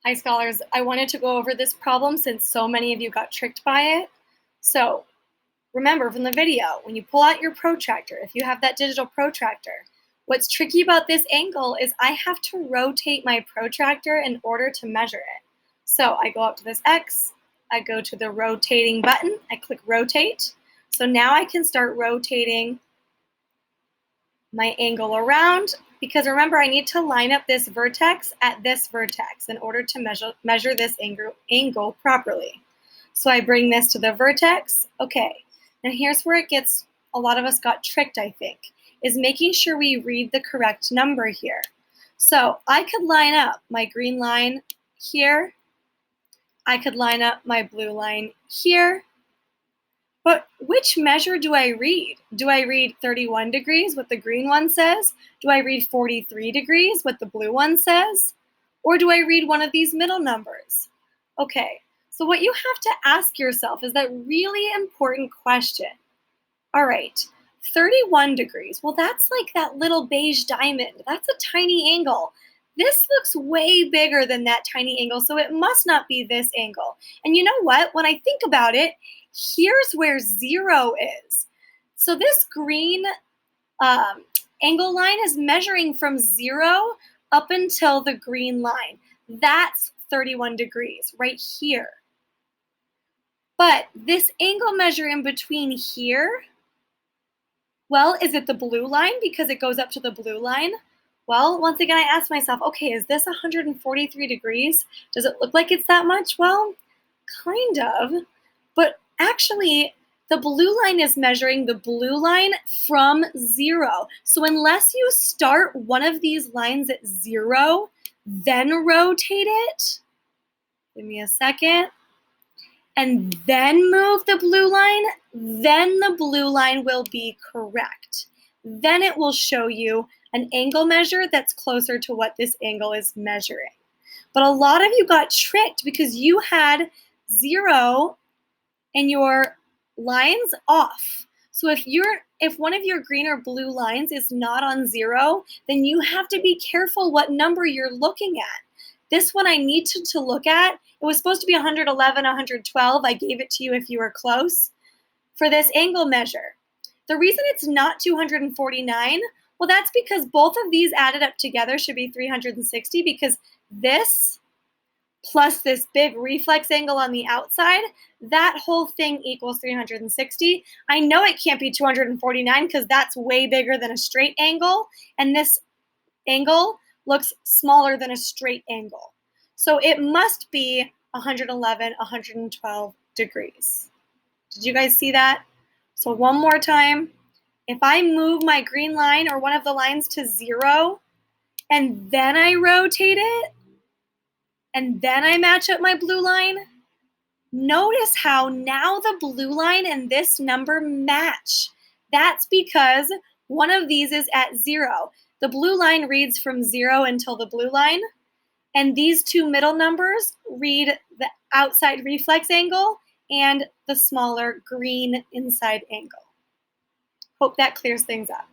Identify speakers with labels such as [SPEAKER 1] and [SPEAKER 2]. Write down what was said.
[SPEAKER 1] Hi, scholars. I wanted to go over this problem since so many of you got tricked by it. So remember from the video, when you pull out your protractor, if you have that digital protractor, what's tricky about this angle is I have to rotate my protractor in order to measure it. So I go up to this X, I go to the rotating button, I click rotate. So now I can start rotating my angle around, because remember, I need to line up this vertex at this vertex in order to measure this angle properly. So I bring this to the vertex. Okay, now here's where it gets, a lot of us got tricked, I think, is making sure we read the correct number here. So I could line up my green line here. I could line up my blue line here. But which measure do I read? Do I read 31 degrees, what the green one says? Do I read 43 degrees, what the blue one says? Or do I read one of these middle numbers? Okay, so what you have to ask yourself is that really important question. All right, 31 degrees. Well, that's like that little beige diamond. That's a tiny angle. This looks way bigger than that tiny angle, so it must not be this angle. And you know what? When I think about it, here's where 0 is. So this green angle line is measuring from 0 up until the green line. That's 31 degrees right here. But this angle measure in between here, well, is it the blue line because it goes up to the blue line? Well, once again, I asked myself, okay, is this 143 degrees? Does it look like it's that much? Well, kind of, but actually, the blue line is measuring the blue line from 0. So unless you start one of these lines at 0, then rotate it, give me a second, and then move the blue line, then the blue line will be correct. Then it will show you an angle measure that's closer to what this angle is measuring. But a lot of you got tricked because you had 0 and your lines off. So if one of your green or blue lines is not on 0, then you have to be careful what number you're looking at. This one I need to look at. It was supposed to be 111, 112. I gave it to you if you were close for this angle measure. The reason it's not 249, well, that's because both of these added up together should be 360, because this plus this big reflex angle on the outside, that whole thing equals 360. I know it can't be 249 because that's way bigger than a straight angle, and this angle looks smaller than a straight angle. So it must be 111, 112 degrees. Did you guys see that? So one more time. If I move my green line or one of the lines to 0, and then I rotate it, and then I match up my blue line, notice how now the blue line and this number match. That's because one of these is at 0. The blue line reads from 0 until the blue line, and these two middle numbers read the outside reflex angle and the smaller green inside angle. Hope that clears things up.